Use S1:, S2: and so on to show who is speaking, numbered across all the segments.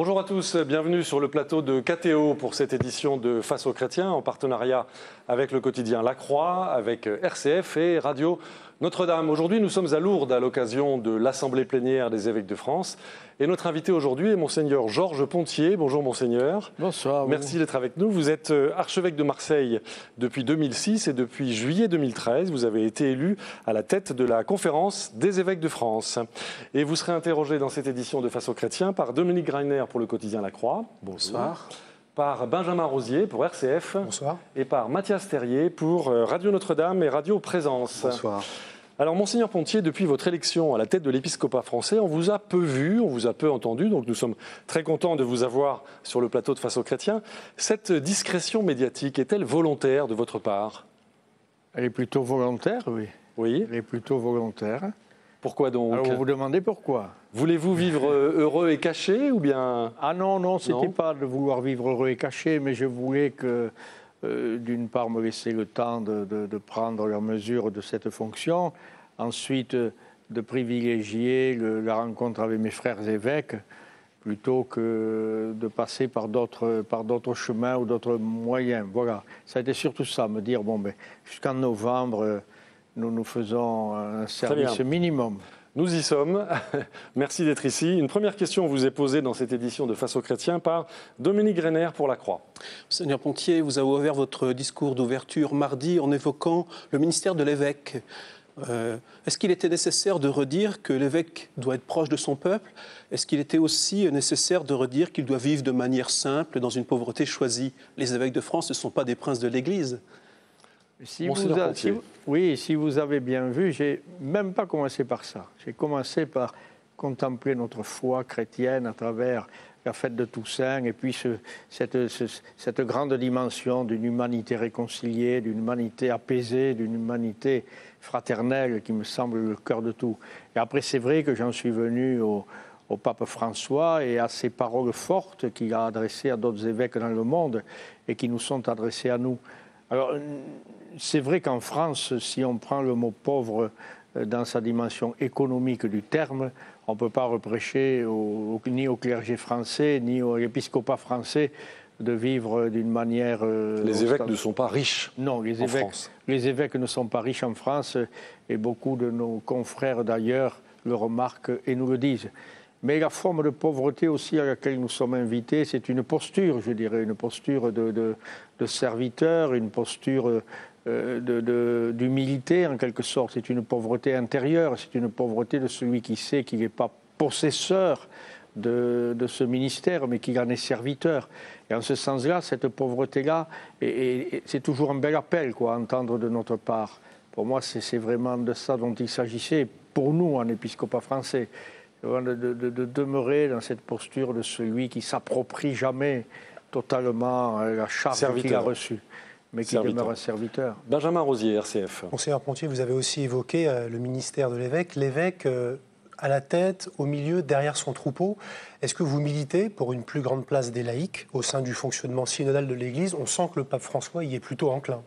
S1: Bonjour à tous, bienvenue sur le plateau de KTO pour cette édition de Face aux chrétiens en partenariat avec le quotidien La Croix, avec RCF et Radio Notre-Dame. Aujourd'hui, nous sommes à Lourdes à l'occasion de l'Assemblée plénière des évêques de France. Et notre invité aujourd'hui est Monseigneur Georges Pontier. Bonjour Monseigneur.
S2: Bonsoir.
S1: Merci d'être avec nous. Vous êtes archevêque de Marseille depuis 2006 et depuis juillet 2013, vous avez été élu à la tête de la conférence des évêques de France. Et vous serez interrogé dans cette édition de Face aux chrétiens par Dominique Greiner pour le quotidien La Croix.
S2: Bonsoir.
S1: Par Benjamin Rosier pour RCF.
S3: Bonsoir.
S1: Et par Mathias Terrier pour Radio Notre-Dame et Radio Présence.
S3: Bonsoir.
S1: Alors, Monseigneur Pontier, depuis votre élection à la tête de l'épiscopat français, on vous a peu vu, on vous a peu entendu, donc nous sommes très contents de vous avoir sur le plateau de Face aux chrétiens. Cette discrétion médiatique est-elle volontaire de votre part?
S2: Elle est plutôt volontaire, oui.
S1: Oui.
S2: Elle est plutôt volontaire.
S1: Pourquoi donc?
S2: Alors vous vous demandez pourquoi?
S1: Voulez-vous vivre heureux et caché ou bien...
S2: Ah non, c'était pas de vouloir vivre heureux et caché, mais je voulais que, d'une part, me laisser le temps de prendre la mesure de cette fonction, ensuite de privilégier la rencontre avec mes frères évêques, plutôt que de passer par d'autres chemins ou d'autres moyens. Voilà, ça a été surtout ça, me dire, jusqu'en novembre, nous faisons un service minimum.
S1: Nous y sommes. Merci d'être ici. Une première question vous est posée dans cette édition de Face aux chrétiens par Dominique Greiner pour La Croix.
S4: Monseigneur Pontier, vous avez ouvert votre discours d'ouverture mardi en évoquant le ministère de l'évêque. Est-ce qu'il était nécessaire de redire que l'évêque doit être proche de son peuple? Est-ce qu'il était aussi nécessaire de redire qu'il doit vivre de manière simple, dans une pauvreté choisie? Les évêques de France ne sont pas des princes de l'Église.
S2: Si vous avez bien vu, j'ai même pas commencé par ça. J'ai commencé par contempler notre foi chrétienne à travers la fête de Toussaint et puis cette grande dimension d'une humanité réconciliée, d'une humanité apaisée, d'une humanité fraternelle qui me semble le cœur de tout. Et après, c'est vrai que j'en suis venu au pape François et à ces paroles fortes qu'il a adressées à d'autres évêques dans le monde et qui nous sont adressées à nous. Alors, c'est vrai qu'en France, si on prend le mot pauvre dans sa dimension économique du terme, on ne peut pas reprocher ni au clergé français, ni à l'épiscopat français de vivre d'une manière...
S1: Les évêques ne sont pas riches en France.
S2: Les évêques ne sont pas riches en France et beaucoup de nos confrères d'ailleurs le remarquent et nous le disent. Mais la forme de pauvreté aussi à laquelle nous sommes invités, c'est une posture, je dirais, une posture de serviteur, une posture d'humilité en quelque sorte. C'est une pauvreté intérieure, c'est une pauvreté de celui qui sait qu'il n'est pas possesseur de ce ministère, mais qu'il en est serviteur. Et en ce sens-là, cette pauvreté-là, c'est toujours un bel appel à entendre de notre part. Pour moi, c'est vraiment de ça dont il s'agissait, pour nous, en épiscopat français. De demeurer dans cette posture de celui qui ne s'approprie jamais totalement la charge qu'il a reçue, mais qui demeure un serviteur.
S1: Benjamin Rosier, RCF.
S3: Monseigneur Pontier, vous avez aussi évoqué le ministère de l'évêque. L'évêque à la tête, au milieu, derrière son troupeau. Est-ce que vous militez pour une plus grande place des laïcs au sein du fonctionnement synodal de l'Église? On sent que le pape François y est plutôt enclin.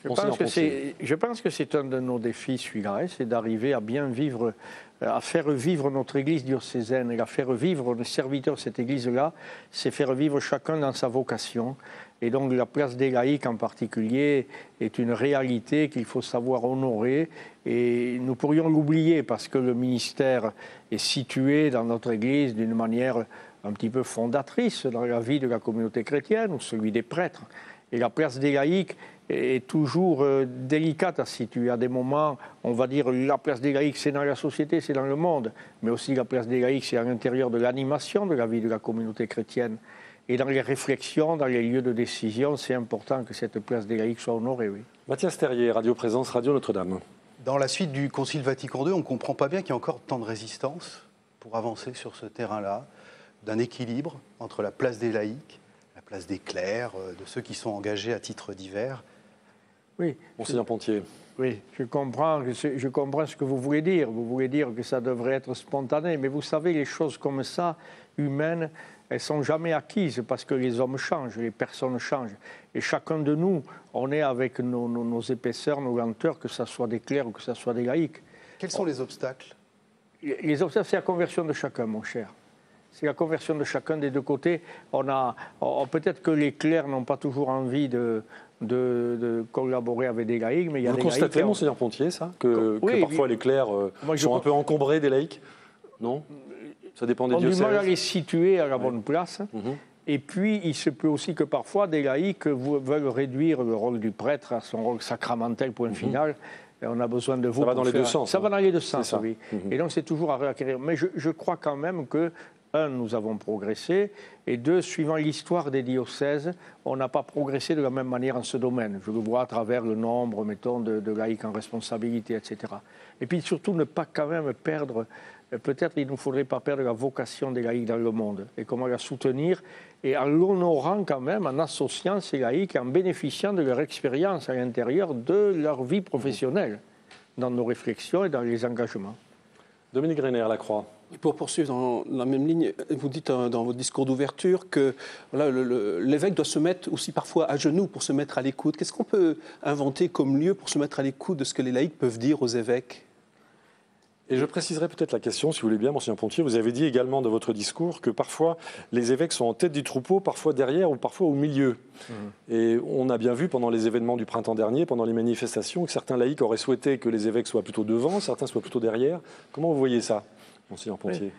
S2: Je pense que c'est un de nos défis, celui-là, c'est d'arriver à bien vivre, à faire vivre notre Église diocésaine et à faire vivre les serviteurs de cette Église-là, c'est faire vivre chacun dans sa vocation. Et donc la place des laïcs en particulier est une réalité qu'il faut savoir honorer. Et nous pourrions l'oublier parce que le ministère est situé dans notre Église d'une manière un petit peu fondatrice dans la vie de la communauté chrétienne, ou celui des prêtres. Et la place des laïcs est toujours délicate à situer. À des moments, on va dire la place des laïcs, c'est dans la société, c'est dans le monde, mais aussi la place des laïcs, c'est à l'intérieur de l'animation de la vie de la communauté chrétienne. Et dans les réflexions, dans les lieux de décision, c'est important que cette place des laïcs soit honorée, oui.
S1: Mathias Terrier, Radio Présence, Radio Notre-Dame.
S5: Dans la suite du Concile Vatican II, on ne comprend pas bien qu'il y a encore tant de résistance pour avancer sur ce terrain-là, d'un équilibre entre la place des laïcs, la place des clercs, de ceux qui sont engagés à titre divers.
S2: Oui,
S1: Monseigneur Pontier.
S2: Oui, je comprends ce que vous voulez dire. Vous voulez dire que ça devrait être spontané. Mais vous savez, les choses comme ça, humaines, elles ne sont jamais acquises parce que les hommes changent, les personnes changent. Et chacun de nous, on est avec nos épaisseurs, nos lenteurs, que ce soit des clercs ou que ce soit des laïcs.
S5: Quels sont les obstacles?
S2: Les obstacles, c'est la conversion de chacun, mon cher. C'est la conversion de chacun des deux côtés. Peut-être que les clercs n'ont pas toujours envie de collaborer avec des laïcs, mais il y a des laïcs...
S1: Vous constatez, Monseigneur Pontier, ça que parfois les clercs sont un peu encombrés des laïcs? Non? Ça dépend des diocèses.
S2: On a du mal à les situer à la bonne place. Et puis, il se peut aussi que parfois, des laïcs veulent réduire le rôle du prêtre à son rôle sacramentel, point final. Et on a besoin de vous.
S1: Ça va dans les deux sens.
S2: Ça va dans les deux sens, oui. Et donc, c'est toujours à réacquérir. Mais je crois quand même que, un, nous avons progressé, et deux, suivant l'histoire des diocèses, on n'a pas progressé de la même manière en ce domaine. Je le vois à travers le nombre, mettons, de laïcs en responsabilité, etc. Et puis, surtout, ne pas quand même perdre... Peut-être il ne faudrait pas perdre la vocation des laïcs dans le monde et comment la soutenir et en l'honorant quand même, en associant ces laïcs, en bénéficiant de leur expérience à l'intérieur de leur vie professionnelle, dans nos réflexions et dans les engagements.
S1: Dominique Greiner, Lacroix.
S4: Et pour poursuivre dans la même ligne, vous dites dans votre discours d'ouverture que voilà, l'évêque doit se mettre aussi parfois à genoux pour se mettre à l'écoute. Qu'est-ce qu'on peut inventer comme lieu pour se mettre à l'écoute de ce que les laïcs peuvent dire aux évêques ?
S1: Et je préciserai peut-être la question, si vous voulez bien, Monseigneur Pontier. Vous avez dit également dans votre discours que parfois les évêques sont en tête du troupeau, parfois derrière ou parfois au milieu. Et on a bien vu pendant les événements du printemps dernier, pendant les manifestations, que certains laïcs auraient souhaité que les évêques soient plutôt devant, certains soient plutôt derrière. Comment vous voyez ça, Monseigneur Pontier ?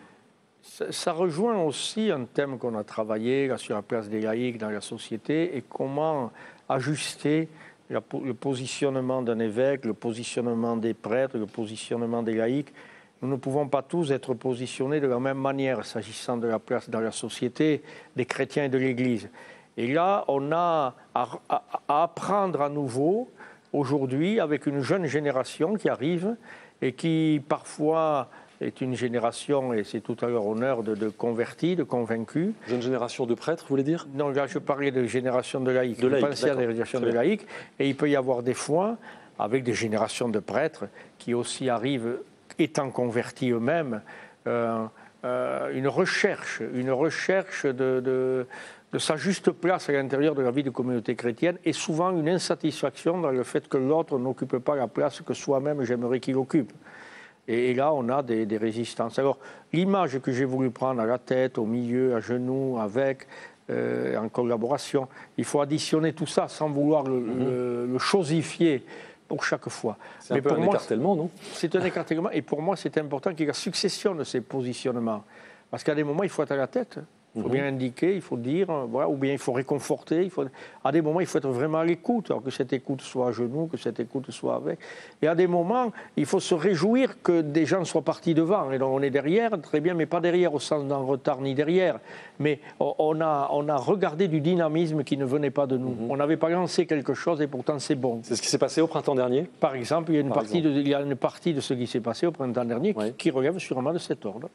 S2: Ça rejoint aussi un thème qu'on a travaillé là, sur la place des laïcs dans la société et comment ajuster le positionnement d'un évêque, le positionnement des prêtres, le positionnement des laïcs. Nous ne pouvons pas tous être positionnés de la même manière s'agissant de la place dans la société des chrétiens et de l'Église. Et là, on a à apprendre à nouveau, aujourd'hui, avec une jeune génération qui arrive et qui parfois est une génération, et c'est tout à leur honneur, de convertis, de convaincus.
S1: Jeune génération de prêtres, vous voulez dire ?
S2: Non, là, je parlais de génération de laïcs. Je pensais à des générations de laïcs. Et il peut y avoir des fois, avec des générations de prêtres, qui aussi arrivent, étant convertis eux-mêmes, une recherche de sa juste place à l'intérieur de la vie de communauté chrétienne, et souvent une insatisfaction dans le fait que l'autre n'occupe pas la place que soi-même j'aimerais qu'il occupe. Et là, on a des résistances. Alors, l'image que j'ai voulu prendre à la tête, au milieu, à genoux, avec, en collaboration, il faut additionner tout ça sans vouloir le chosifier pour chaque fois.
S1: C'est un peu un écartèlement, non ?
S2: C'est un écartèlement. Et pour moi, c'est important qu'il y ait la succession de ces positionnements. Parce qu'à des moments, il faut être à la tête. Il faut bien indiquer, il faut dire, voilà, ou bien il faut réconforter. À des moments, il faut être vraiment à l'écoute, alors que cette écoute soit à genoux, que cette écoute soit avec. Et à des moments, il faut se réjouir que des gens soient partis devant. Et donc on est derrière, très bien, mais pas derrière au sens d'un retard ni derrière. Mais on a regardé du dynamisme qui ne venait pas de nous. On n'avait pas lancé quelque chose et pourtant c'est bon.
S1: C'est ce qui s'est passé au printemps dernier ?
S2: Par exemple, il y a une partie de ce qui s'est passé au printemps dernier qui relève sûrement de cet ordre.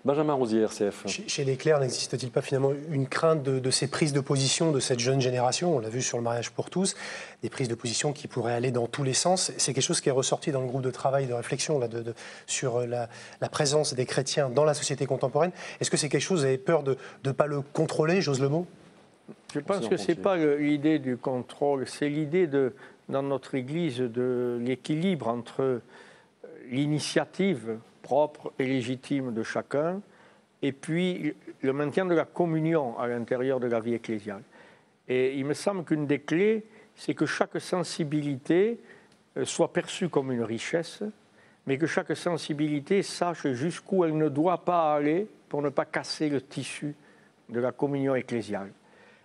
S1: Benjamin Rosier, RCF.
S3: Chez les clercs, n'existe-t-il pas finalement une crainte de ces prises de position de cette jeune génération ? On l'a vu sur le mariage pour tous, des prises de position qui pourraient aller dans tous les sens. C'est quelque chose qui est ressorti dans le groupe de travail, de réflexion là, sur la présence des chrétiens dans la société contemporaine. Est-ce que c'est quelque chose, vous avez peur de ne pas le contrôler, j'ose le mot ?
S2: Je pense que ce n'est pas l'idée du contrôle, c'est l'idée dans notre Église de l'équilibre entre l'initiative propre et légitime de chacun et puis le maintien de la communion à l'intérieur de la vie ecclésiale. Et il me semble qu'une des clés, c'est que chaque sensibilité soit perçue comme une richesse, mais que chaque sensibilité sache jusqu'où elle ne doit pas aller pour ne pas casser le tissu de la communion ecclésiale.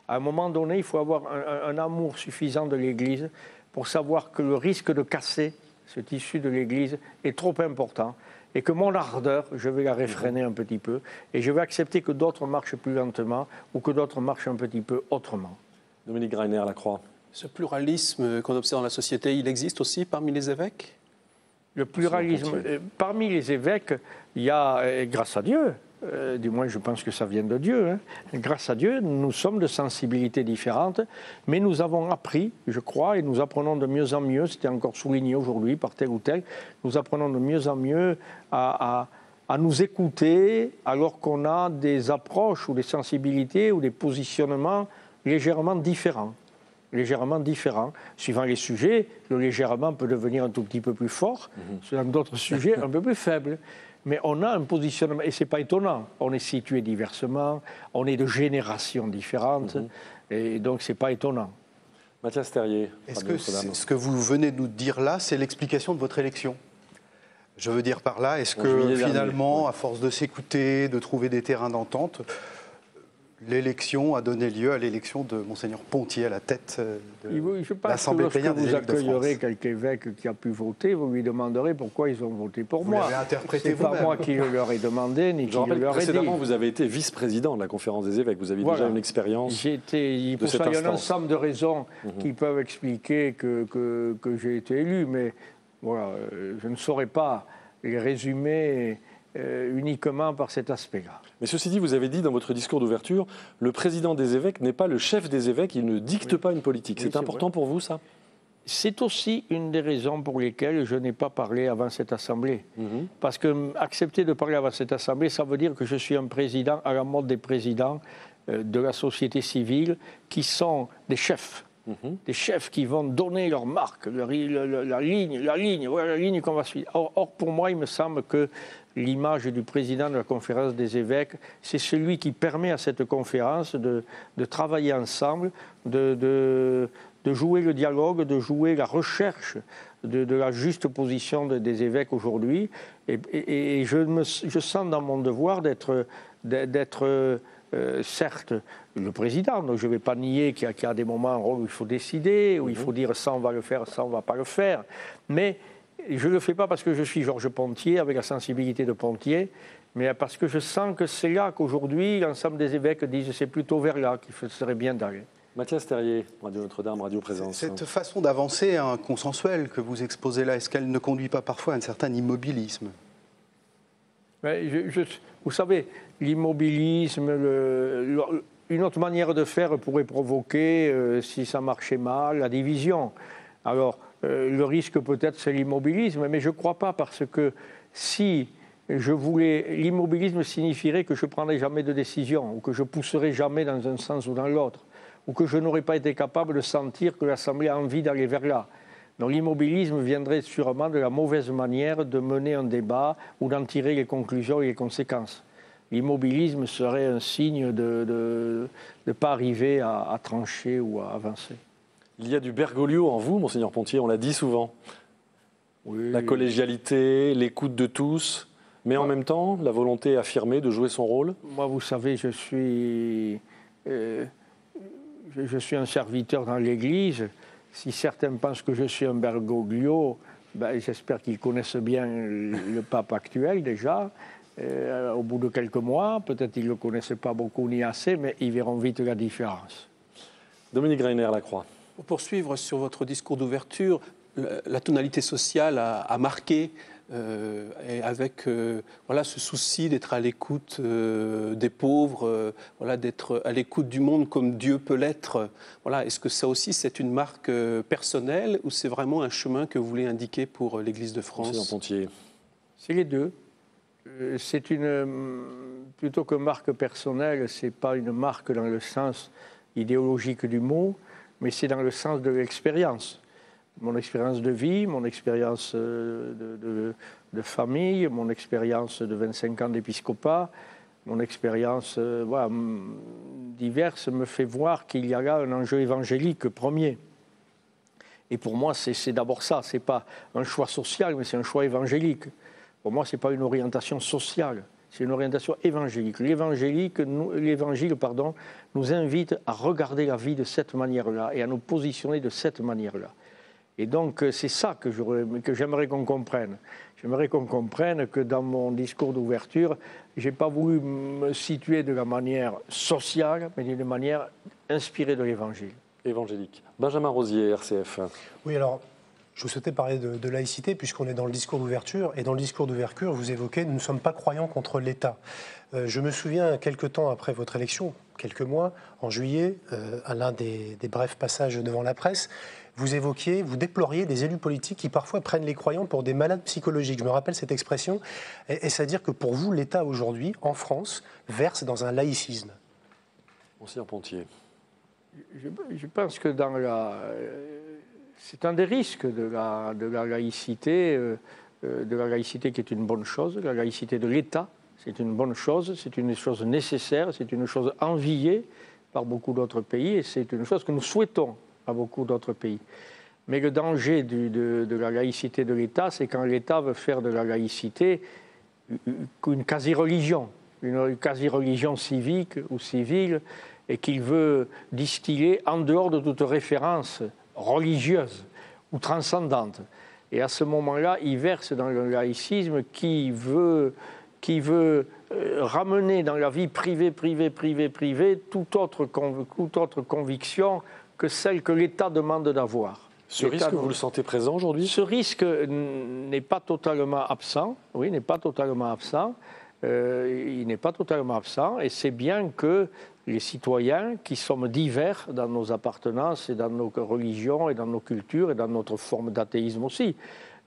S2: À un moment donné, il faut avoir un amour suffisant de l'Église pour savoir que le risque de casser ce tissu de l'Église est trop important et que mon ardeur, je vais la réfréner un petit peu et je vais accepter que d'autres marchent plus lentement ou que d'autres marchent un petit peu autrement.
S1: Dominique Greiner, Lacroix.
S4: Ce pluralisme qu'on observe dans la société, il existe aussi parmi les évêques ?
S2: Le pluralisme, parmi les évêques, il y a, grâce à Dieu, du moins je pense que ça vient de Dieu, hein. Grâce à Dieu, nous sommes de sensibilités différentes, mais nous avons appris, je crois, et nous apprenons de mieux en mieux, c'était encore souligné aujourd'hui par tel ou tel, nous apprenons de mieux en mieux à nous écouter alors qu'on a des approches ou des sensibilités ou des positionnements légèrement différents. légèrement différent. Suivant les sujets, le légèrement peut devenir un tout petit peu plus fort, sur d'autres sujets un peu plus faible. Mais on a un positionnement, et ce n'est pas étonnant, on est situé diversement, on est de générations différentes, et donc ce n'est pas étonnant.
S5: Mathias Terrier. Est-ce que ce que vous venez de nous dire là, c'est l'explication de votre élection ? Je veux dire par là, est-ce que finalement, à force de s'écouter, de trouver des terrains d'entente, l'élection a donné lieu à l'élection de Monseigneur Pontier à la tête de l'Assemblée plénière des évêques de France.
S2: Vous accueillerez quelque évêque qui a pu voter, vous lui demanderez pourquoi ils ont voté pour moi.
S5: Vous l'avez interprété
S2: vous-même. C'est pas moi qui leur ai demandé, ni qui leur ai dit.
S1: Précédemment, vous avez été vice-président de la Conférence des évêques. Vous avez déjà une expérience
S2: pour ça, il y a un ensemble de raisons qui peuvent expliquer que j'ai été élu, mais voilà, je ne saurais pas les résumer uniquement par cet aspect-là.
S1: Mais ceci dit, vous avez dit dans votre discours d'ouverture, le président des évêques n'est pas le chef des évêques, il ne dicte pas une politique. C'est important pour vous, ça ?
S2: C'est aussi une des raisons pour lesquelles je n'ai pas parlé avant cette Assemblée. Parce que accepter de parler avant cette Assemblée, ça veut dire que je suis un président à la mode des présidents de la société civile qui sont des chefs. Des chefs qui vont donner leur marque, la ligne qu'on va suivre. Or, pour moi, il me semble que l'image du président de la conférence des évêques, c'est celui qui permet à cette conférence de travailler ensemble, de jouer le dialogue, de jouer la recherche de la juste position des évêques aujourd'hui. Et je sens dans mon devoir d'être certes le président, donc je ne vais pas nier qu'il y a des moments où il faut décider, où il faut dire ça on va le faire, ça on ne va pas le faire, mais je ne le fais pas parce que je suis Georges Pontier, avec la sensibilité de Pontier, mais parce que je sens que c'est là qu'aujourd'hui l'ensemble des évêques disent c'est plutôt vers là qu'il serait bien d'aller.
S1: Mathias Terrier, Radio Notre-Dame, Radio Présence.
S5: Cette façon d'avancer consensuelle que vous exposez là, est-ce qu'elle ne conduit pas parfois à un certain immobilisme ?
S2: Vous savez, l'immobilisme, une autre manière de faire pourrait provoquer, si ça marchait mal, la division. Alors, le risque peut-être c'est l'immobilisme, mais je ne crois pas, parce que si je voulais... L'immobilisme signifierait que je ne prendrais jamais de décision, ou que je pousserais jamais dans un sens ou dans l'autre, ou que je n'aurais pas été capable de sentir que l'Assemblée a envie d'aller vers là. Donc l'immobilisme viendrait sûrement de la mauvaise manière de mener un débat ou d'en tirer les conclusions et les conséquences. L'immobilisme serait un signe de ne pas arriver à trancher ou à avancer.
S1: Il y a du Bergoglio en vous, Monseigneur Pontier, on l'a dit souvent. Oui. La collégialité, l'écoute de tous, mais en même temps, la volonté affirmée de jouer son rôle.
S2: Moi, vous savez, je suis un serviteur dans l'Église. Si certains pensent que je suis un Bergoglio, j'espère qu'ils connaissent bien le pape actuel déjà. Au bout de quelques mois, peut-être qu'ils ne le connaissaient pas beaucoup ni assez, mais ils verront vite la différence.
S1: Dominique Greiner, La Croix.
S4: Pour poursuivre sur votre discours d'ouverture, la tonalité sociale a marqué, et avec ce souci d'être à l'écoute des pauvres, d'être à l'écoute du monde comme Dieu peut l'être. Est-ce que ça aussi c'est une marque personnelle ou c'est vraiment un chemin que vous voulez indiquer pour l'Église de France ?
S1: Pontier.
S2: C'est les deux. C'est plutôt que marque personnelle, ce n'est pas une marque dans le sens idéologique du mot, mais c'est dans le sens de l'expérience. Mon expérience de vie, mon expérience de famille, mon expérience de 25 ans d'épiscopat, mon expérience diverse me fait voir qu'il y a là un enjeu évangélique premier. Et pour moi, c'est d'abord ça. Ce n'est pas un choix social, mais c'est un choix évangélique. Pour moi, ce n'est pas une orientation sociale, c'est une orientation évangélique. L'évangile nous invite à regarder la vie de cette manière-là et à nous positionner de cette manière-là. Et donc, c'est ça que j'aimerais qu'on comprenne. J'aimerais qu'on comprenne que dans mon discours d'ouverture, je n'ai pas voulu me situer de la manière sociale, mais d'une manière inspirée de l'Évangile.
S1: Évangélique. Benjamin Rosier, RCF.
S3: Oui, alors, je vous souhaitais parler de laïcité, puisqu'on est dans le discours d'ouverture. Et dans le discours d'ouverture, vous évoquez « nous ne sommes pas croyants contre l'État ». Je me souviens, quelques temps après votre élection, quelques mois, en juillet, à l'un des brefs passages devant la presse, vous déploriez des élus politiques qui parfois prennent les croyants pour des malades psychologiques. Je me rappelle cette expression. Est-ce à dire que pour vous, l'État aujourd'hui, en France, verse dans un laïcisme ?
S1: Monseigneur Pontier.
S2: Je pense que c'est un des risques de la laïcité, qui est une bonne chose. La laïcité de l'État, c'est une bonne chose, c'est une chose nécessaire, c'est une chose enviée par beaucoup d'autres pays et c'est une chose que nous souhaitons à beaucoup d'autres pays. Mais le danger de la laïcité de l'État, c'est quand l'État veut faire de la laïcité une quasi-religion, une quasi-religion civique ou civile, et qu'il veut distiller en dehors de toute référence religieuse ou transcendante. Et à ce moment-là, il verse dans le laïcisme qui veut ramener dans la vie privée, toute autre conviction que celle que l'État demande d'avoir.
S1: Ce risque, vous le sentez présent aujourd'hui ?
S2: Ce risque n'est pas totalement absent. Oui, il n'est pas totalement absent. Et c'est bien que les citoyens, qui sommes divers dans nos appartenances et dans nos religions et dans nos cultures et dans notre forme d'athéisme aussi,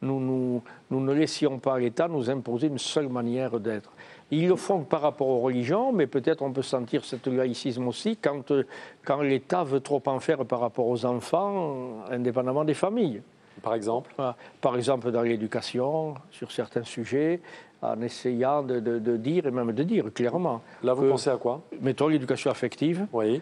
S2: nous ne laissions pas l'État nous imposer une seule manière d'être. Ils le font par rapport aux religions, mais peut-être on peut sentir ce laïcisme aussi quand l'État veut trop en faire par rapport aux enfants, indépendamment des familles.
S1: Par exemple ?
S2: Par exemple dans l'éducation, sur certains sujets, en essayant de dire, et même de dire clairement.
S1: Là, vous pensez à quoi ?
S2: Mettons l'éducation affective,
S1: oui.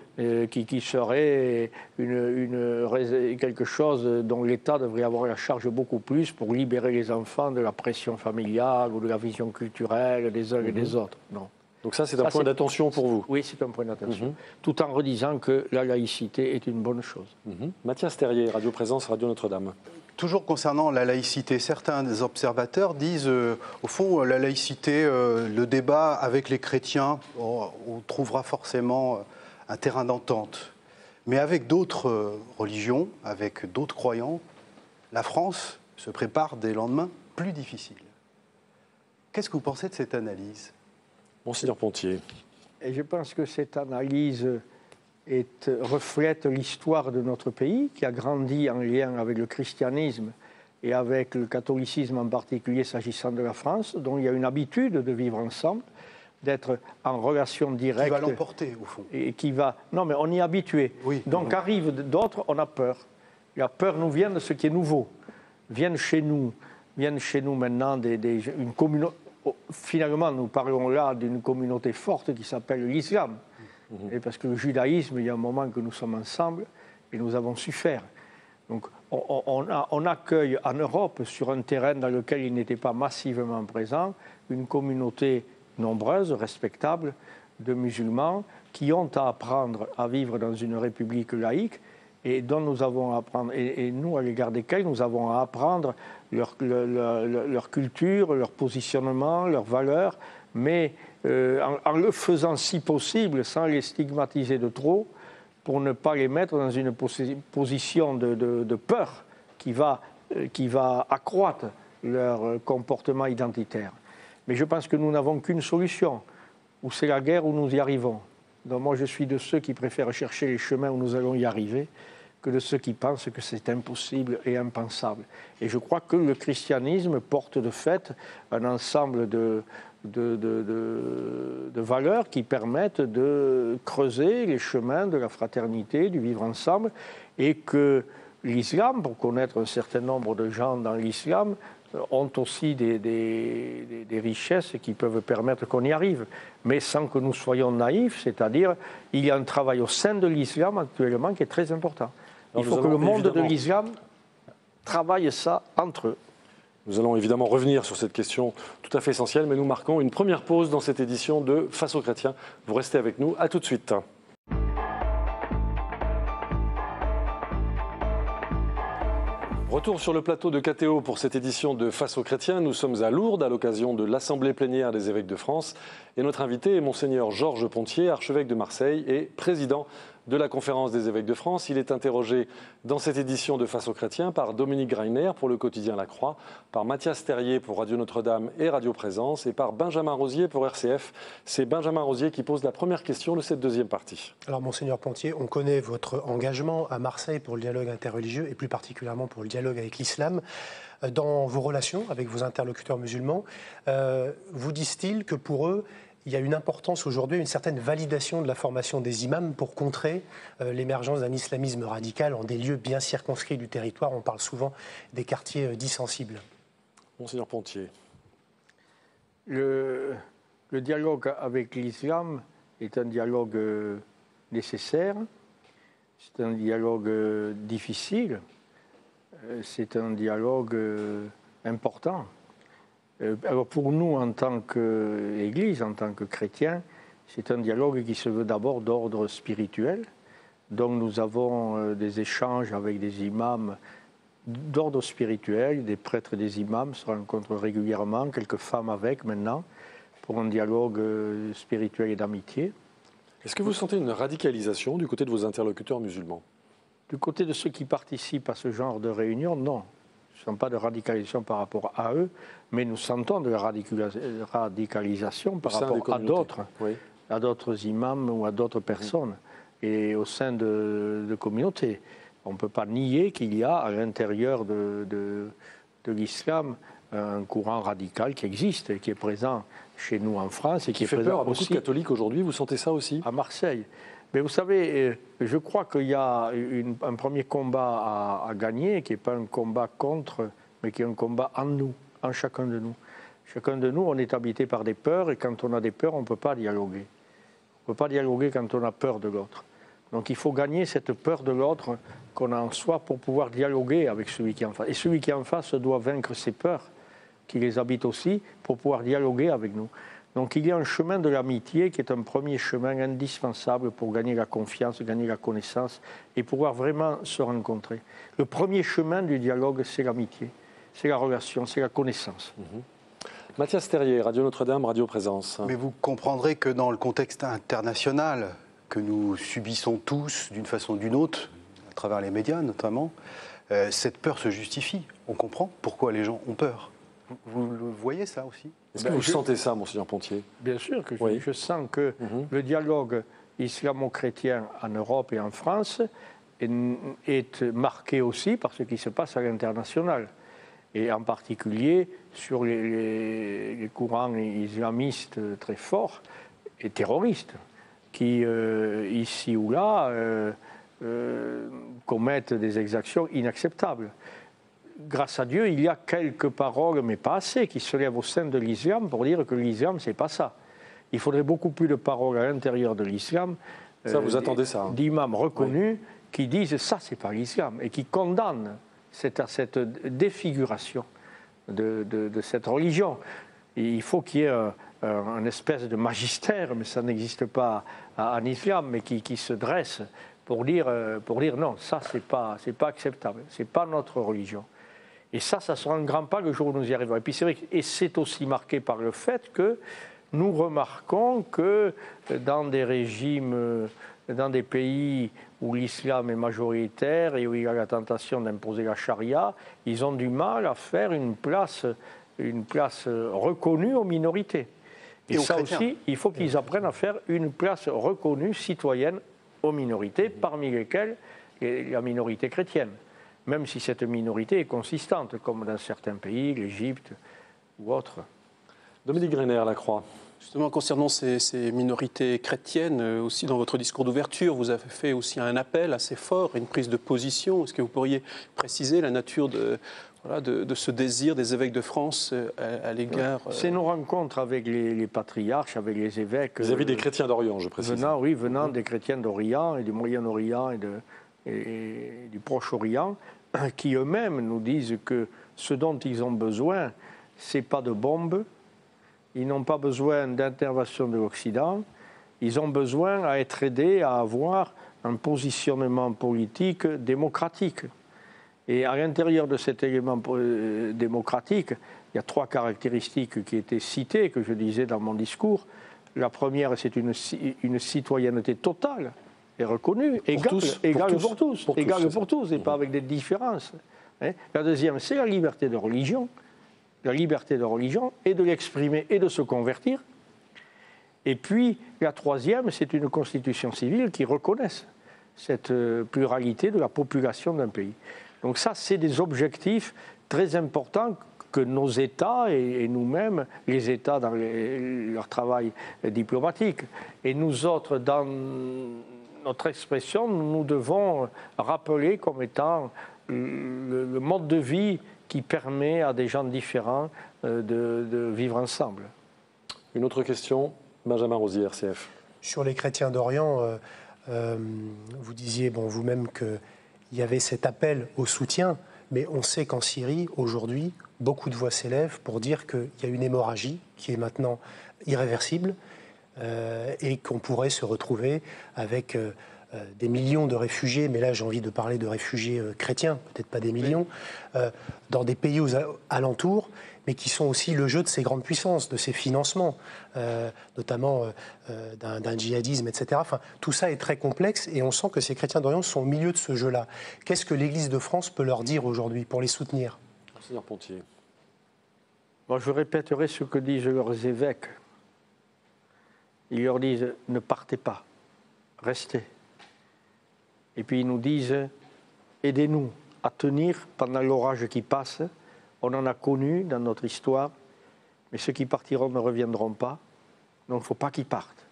S2: Qui serait quelque chose dont l'État devrait avoir la charge beaucoup plus pour libérer les enfants de la pression familiale ou de la vision culturelle des uns et des autres. Non.
S1: Donc ça, c'est un point d'attention pour vous ?
S2: Oui, c'est un point d'attention. Tout en redisant que la laïcité est une bonne chose.
S1: Mathias Terrier, Radio Présence, Radio Notre-Dame.
S5: Toujours concernant la laïcité, certains observateurs disent, au fond, la laïcité, le débat avec les chrétiens, on trouvera forcément un terrain d'entente. Mais avec d'autres religions, avec d'autres croyants, la France se prépare des lendemains plus difficiles. Qu'est-ce que vous pensez de cette analyse ?
S1: Monseigneur Pontier.
S2: Et je pense que cette analyse reflète l'histoire de notre pays, qui a grandi en lien avec le christianisme et avec le catholicisme en particulier s'agissant de la France, dont il y a une habitude de vivre ensemble, d'être en relation directe.
S5: Qui va l'emporter, au fond.
S2: Et qui va... Non, mais on y est habitué.
S5: Oui.
S2: Donc arrivent d'autres, on a peur. La peur nous vient de ce qui est nouveau. Viennent chez nous maintenant une communauté... Finalement, nous parlons là d'une communauté forte qui s'appelle l'islam. Et parce que le judaïsme, il y a un moment que nous sommes ensemble et nous avons su faire. Donc on accueille en Europe, sur un terrain dans lequel il n'était pas massivement présent, une communauté nombreuse, respectable, de musulmans qui ont à apprendre à vivre dans une république laïque et dont nous avons à apprendre, et nous, à l'égard desquels nous avons à apprendre leur culture, leur positionnement, leurs valeurs, mais en le faisant si possible, sans les stigmatiser de trop, pour ne pas les mettre dans une position de peur qui va accroître leur comportement identitaire. Mais je pense que nous n'avons qu'une solution, ou c'est la guerre ou nous y arrivons. Donc moi je suis de ceux qui préfèrent chercher les chemins où nous allons y arriver, que de ceux qui pensent que c'est impossible et impensable. Et je crois que le christianisme porte de fait un ensemble de valeurs qui permettent de creuser les chemins de la fraternité, du vivre ensemble, et que l'islam, pour connaître un certain nombre de gens dans l'islam, ont aussi des richesses qui peuvent permettre qu'on y arrive, mais sans que nous soyons naïfs, c'est-à-dire il y a un travail au sein de l'islam actuellement qui est très important. Il faut que le monde de l'islam travaille ça entre eux.
S1: Nous allons évidemment revenir sur cette question tout à fait essentielle, mais nous marquons une première pause dans cette édition de Face aux chrétiens. Vous restez avec nous, à tout de suite. Retour sur le plateau de KTO pour cette édition de Face aux chrétiens. Nous sommes à Lourdes à l'occasion de l'Assemblée plénière des évêques de France. Et notre invité est Monseigneur Georges Pontier, archevêque de Marseille et président de la Conférence des évêques de France. Il est interrogé dans cette édition de Face aux chrétiens par Dominique Greiner pour le quotidien La Croix, par Mathias Terrier pour Radio Notre-Dame et Radio Présence et par Benjamin Rosier pour RCF. C'est Benjamin Rosier qui pose la première question de cette deuxième partie.
S3: Alors Monseigneur Pontier, on connaît votre engagement à Marseille pour le dialogue interreligieux et plus particulièrement pour le dialogue avec l'islam. Dans vos relations avec vos interlocuteurs musulmans, vous disent-ils que pour eux, il y a une importance aujourd'hui, une certaine validation de la formation des imams pour contrer l'émergence d'un islamisme radical en des lieux bien circonscrits du territoire. On parle souvent des quartiers dits sensibles.
S1: Monseigneur Pontier.
S2: Le dialogue avec l'islam est un dialogue nécessaire, c'est un dialogue difficile, c'est un dialogue important. Alors pour nous, en tant qu'Église, en tant que chrétiens, c'est un dialogue qui se veut d'abord d'ordre spirituel. Donc nous avons des échanges avec des imams d'ordre spirituel, des prêtres et des imams se rencontrent régulièrement, quelques femmes avec maintenant, pour un dialogue spirituel et d'amitié.
S1: Est-ce que vous sentez une radicalisation du côté de vos interlocuteurs musulmans?
S2: Du côté de ceux qui participent à ce genre de réunion, non. Nous ne sentons pas de radicalisation par rapport à eux, mais nous sentons de la radicalisation par rapport à d'autres imams ou à d'autres personnes, et au sein de communautés. On ne peut pas nier qu'il y a à l'intérieur de l'islam un courant radical qui existe et qui est présent chez nous en France et qui est
S1: fait
S2: présent
S1: peur à beaucoup
S2: aussi
S1: de catholiques aujourd'hui. Vous sentez ça aussi?
S2: À Marseille. Mais vous savez, je crois qu'il y a un premier combat à gagner, qui n'est pas un combat contre, mais qui est un combat en nous, en chacun de nous. Chacun de nous, on est habité par des peurs, et quand on a des peurs, on ne peut pas dialoguer. On ne peut pas dialoguer quand on a peur de l'autre. Donc il faut gagner cette peur de l'autre qu'on a en soi pour pouvoir dialoguer avec celui qui est en face. Et celui qui est en face doit vaincre ses peurs, qui les habitent aussi, pour pouvoir dialoguer avec nous. Donc il y a un chemin de l'amitié qui est un premier chemin indispensable pour gagner la confiance, gagner la connaissance et pouvoir vraiment se rencontrer. Le premier chemin du dialogue, c'est l'amitié, c'est la relation, c'est la connaissance.
S1: Mathias Terrier, Radio Notre-Dame, Radio Présence.
S5: Mais vous comprendrez que dans le contexte international que nous subissons tous d'une façon ou d'une autre, à travers les médias notamment, cette peur se justifie. On comprend pourquoi les gens ont peur. Vous le voyez ça aussi?
S1: Est-ce que vous sentez ça, Monseigneur Pontier?
S2: Bien sûr que
S1: Oui.
S2: je sens que le dialogue islamo-chrétien en Europe et en France est marqué aussi par ce qui se passe à l'international. Et en particulier sur les courants islamistes très forts et terroristes qui, ici ou là, commettent des exactions inacceptables. Grâce à Dieu, il y a quelques paroles, mais pas assez, qui se lèvent au sein de l'islam pour dire que l'islam, c'est pas ça. Il faudrait beaucoup plus de paroles à l'intérieur de l'islam.
S1: Ça, vous attendez ça, hein?
S2: D'imams reconnus qui disent ça, c'est pas l'islam, et qui condamnent cette défiguration de cette religion. Et il faut qu'il y ait un espèce de magistère, mais ça n'existe pas en islam, mais qui se dresse pour dire non, ça, c'est pas acceptable, c'est pas notre religion. Et ça sera un grand pas le jour où nous y arriverons. Et puis c'est vrai, et c'est aussi marqué par le fait que nous remarquons que dans des régimes, dans des pays où l'islam est majoritaire et où il y a la tentation d'imposer la charia, ils ont du mal à faire une place reconnue aux minorités. Et ça aussi, il faut qu'ils apprennent à faire une place reconnue citoyenne aux minorités, parmi lesquelles la minorité chrétienne. Même si cette minorité est consistante, comme dans certains pays, l'Égypte ou autres.
S1: Dominique Greiner, La Croix.
S4: Justement, concernant ces minorités chrétiennes, aussi dans votre discours d'ouverture, vous avez fait aussi un appel assez fort, une prise de position. Est-ce que vous pourriez préciser la nature de ce désir des évêques de France à l'égard...
S2: C'est nos rencontres avec les patriarches, avec les évêques.
S1: Vis-à-vis des chrétiens d'Orient, je précise.
S2: Venant des chrétiens d'Orient et du Moyen-Orient et du Proche-Orient, qui eux-mêmes nous disent que ce dont ils ont besoin, ce n'est pas de bombes, ils n'ont pas besoin d'intervention de l'Occident, ils ont besoin à être aidés à avoir un positionnement politique démocratique. Et à l'intérieur de cet élément démocratique, il y a 3 caractéristiques qui étaient citées, que je disais dans mon discours. La première, c'est une citoyenneté totale et reconnue, égale pour tous, et pas avec des différences. La deuxième, c'est la liberté de religion et de l'exprimer et de se convertir. Et puis, la troisième, c'est une constitution civile qui reconnaisse cette pluralité de la population d'un pays. Donc ça, c'est des objectifs très importants que nos États et nous-mêmes, les États dans leur travail diplomatique, et nous autres dans notre expression, nous devons rappeler comme étant le mode de vie qui permet à des gens différents de vivre ensemble.
S1: Une autre question, Benjamin Rosier, RCF.
S3: Sur les chrétiens d'Orient, vous disiez vous-même qu'il y avait cet appel au soutien, mais on sait qu'en Syrie, aujourd'hui, beaucoup de voix s'élèvent pour dire qu'il y a une hémorragie qui est maintenant irréversible et qu'on pourrait se retrouver avec des millions de réfugiés, mais là j'ai envie de parler de réfugiés chrétiens, peut-être pas des millions, dans des pays aux alentours, mais qui sont aussi le jeu de ces grandes puissances, de ces financements, notamment d'un djihadisme, etc. Enfin, tout ça est très complexe et on sent que ces chrétiens d'Orient sont au milieu de ce jeu-là. Qu'est-ce que l'Église de France peut leur dire aujourd'hui pour les soutenir?
S1: Monseigneur Pontier.
S2: Moi, je répéterai ce que disent leurs évêques. Ils leur disent « ne partez pas, restez ». Et puis ils nous disent « aidez-nous à tenir pendant l'orage qui passe ». On en a connu dans notre histoire, mais ceux qui partiront ne reviendront pas, donc il ne faut pas qu'ils partent.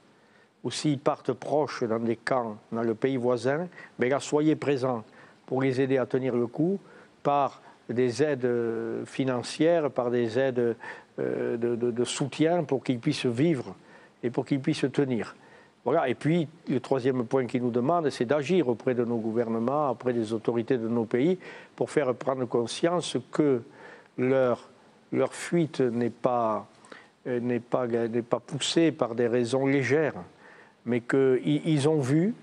S2: Ou s'ils partent proches dans des camps dans le pays voisin, mais là soyez présents pour les aider à tenir le coup par des aides financières, par des aides de soutien pour qu'ils puissent vivre et pour qu'ils puissent tenir. Voilà. Et puis, le troisième point qu'ils nous demandent, c'est d'agir auprès de nos gouvernements, auprès des autorités de nos pays, pour faire prendre conscience que leur fuite n'est pas poussée par des raisons légères, mais qu'ils ont vu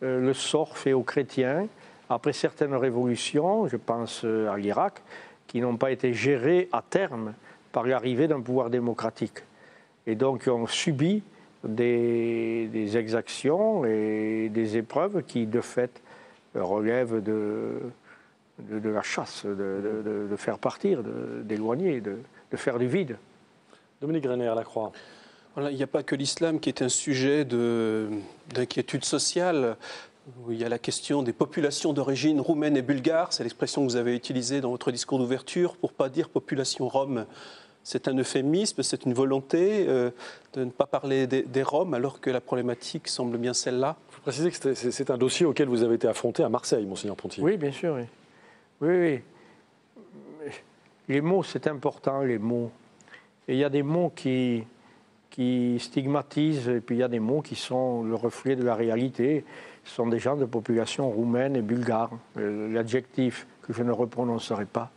S2: le sort fait aux chrétiens après certaines révolutions, je pense à l'Irak, qui n'ont pas été gérées à terme par l'arrivée d'un pouvoir démocratique. Et donc ont subi des exactions et des épreuves qui, de fait, relèvent de la chasse, de faire partir, d'éloigner, de faire du vide.
S1: Dominique Renner, La Croix.
S4: Voilà, il n'y a pas que l'islam qui est un sujet d'inquiétude sociale. Il y a la question des populations d'origine roumaine et bulgare. C'est l'expression que vous avez utilisée dans votre discours d'ouverture pour ne pas dire population rome. C'est un euphémisme, c'est une volonté de ne pas parler des Roms alors que la problématique semble bien celle-là.
S1: Il faut préciser que c'est un dossier auquel vous avez été affronté à Marseille, Monseigneur Pontier.
S2: Oui, bien sûr. Oui. Les mots, c'est important, les mots. Et il y a des mots qui stigmatisent, et puis il y a des mots qui sont le reflet de la réalité. Ce sont des gens de population roumaine et bulgare. L'adjectif que je ne reprononcerai pas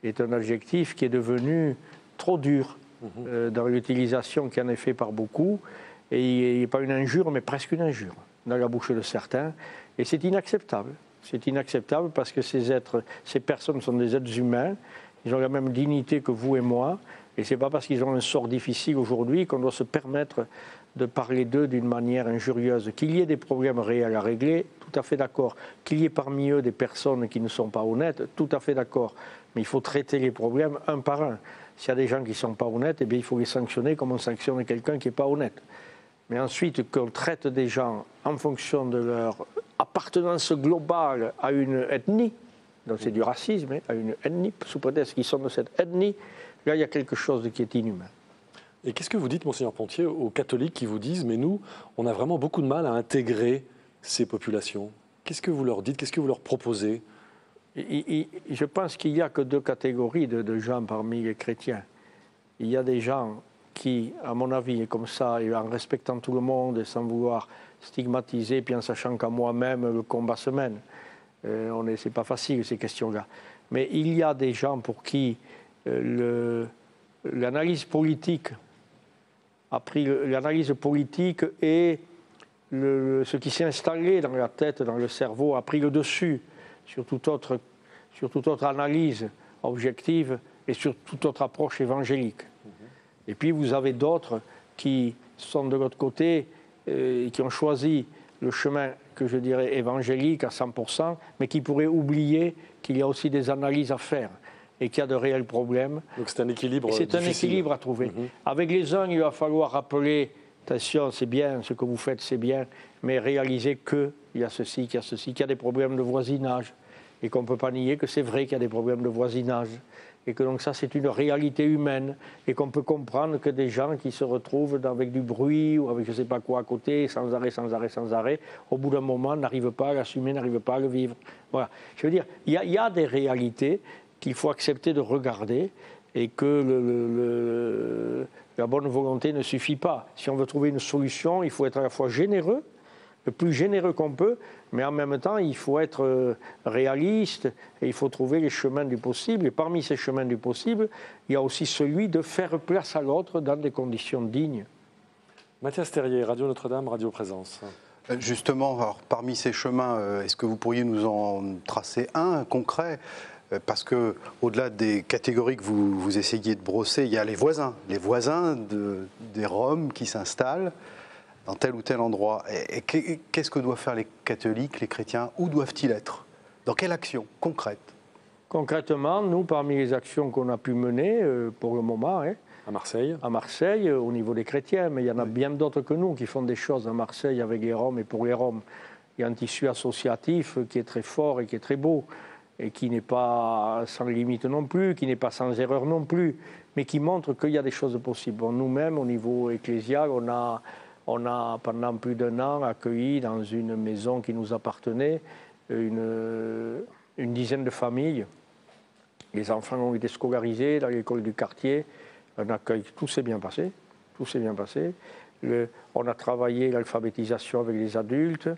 S2: est un adjectif qui est devenu trop dur dans l'utilisation qui en est fait par beaucoup. Et il n'est pas une injure, mais presque une injure dans la bouche de certains. Et c'est inacceptable. C'est inacceptable parce que ces personnes sont des êtres humains. Ils ont la même dignité que vous et moi. Et ce n'est pas parce qu'ils ont un sort difficile aujourd'hui qu'on doit se permettre de parler d'eux d'une manière injurieuse. Qu'il y ait des problèmes réels à régler, tout à fait d'accord. Qu'il y ait parmi eux des personnes qui ne sont pas honnêtes, tout à fait d'accord. Mais il faut traiter les problèmes un par un. S'il y a des gens qui ne sont pas honnêtes, eh bien, il faut les sanctionner comme on sanctionne quelqu'un qui n'est pas honnête. Mais ensuite, qu'on traite des gens en fonction de leur appartenance globale à une ethnie, donc c'est du racisme, à une ethnie, sous prétexte qu'ils sont de cette ethnie, là, il y a quelque chose qui est inhumain.
S1: Et qu'est-ce que vous dites, Monseigneur Pontier, aux catholiques qui vous disent « mais nous, on a vraiment beaucoup de mal à intégrer ces populations ». Qu'est-ce que vous leur dites? Qu'est-ce que vous leur proposez?
S2: Je pense qu'il n'y a que deux catégories de gens parmi les chrétiens. Il y a des gens qui, à mon avis, comme ça, et en respectant tout le monde et sans vouloir stigmatiser, puis en sachant qu'à moi-même, le combat se mène. C'est pas facile, ces questions-là. Mais il y a des gens pour qui l'analyse politique et ce qui s'est installé dans la tête, dans le cerveau, a pris le dessus sur toute autre analyse objective et sur toute autre approche évangélique. Et puis vous avez d'autres qui sont de l'autre côté et qui ont choisi le chemin que je dirais évangélique à 100%, mais qui pourraient oublier qu'il y a aussi des analyses à faire et qu'il y a de réels problèmes.
S1: Donc c'est un équilibre difficile.
S2: C'est un équilibre à trouver. Avec les uns, il va falloir rappeler, attention, c'est bien, ce que vous faites, c'est bien, mais réaliser qu'il y a ceci, qu'il y a des problèmes de voisinage, et qu'on ne peut pas nier que c'est vrai qu'il y a des problèmes de voisinage, et que donc ça c'est une réalité humaine et qu'on peut comprendre que des gens qui se retrouvent avec du bruit ou avec je ne sais pas quoi à côté, sans arrêt, au bout d'un moment n'arrivent pas à l'assumer, n'arrivent pas à le vivre. Voilà. Je veux dire, il y a des réalités qu'il faut accepter de regarder et que la bonne volonté ne suffit pas. Si on veut trouver une solution, il faut être à la fois généreux, le plus généreux qu'on peut, mais en même temps, il faut être réaliste et il faut trouver les chemins du possible. Et parmi ces chemins du possible, il y a aussi celui de faire place à l'autre dans des conditions dignes.
S1: Mathias Terrier, Radio Notre-Dame, Radio Présence.
S5: Justement, alors, parmi ces chemins, est-ce que vous pourriez nous en tracer un concret ? Parce que, au-delà des catégories que vous essayez de brosser, il y a les voisins des Roms qui s'installent dans tel ou tel endroit. Et qu'est-ce que doivent faire les catholiques, les chrétiens? Où doivent-ils être? Dans quelle action concrète?
S2: Concrètement, nous, parmi les actions qu'on a pu mener pour le moment,
S1: à Marseille,
S2: au niveau des chrétiens, mais il y en a bien d'autres que nous qui font des choses à Marseille avec les Roms et pour les Roms. Il y a un tissu associatif qui est très fort et qui est très beau, et qui n'est pas sans limite non plus, qui n'est pas sans erreur non plus, mais qui montre qu'il y a des choses possibles. Bon, nous-mêmes, au niveau ecclésial, on a pendant plus d'1 an accueilli dans une maison qui nous appartenait une dizaine de familles. Les enfants ont été scolarisés dans l'école du quartier. Un accueil, tout s'est bien passé. On a travaillé l'alphabétisation avec les adultes.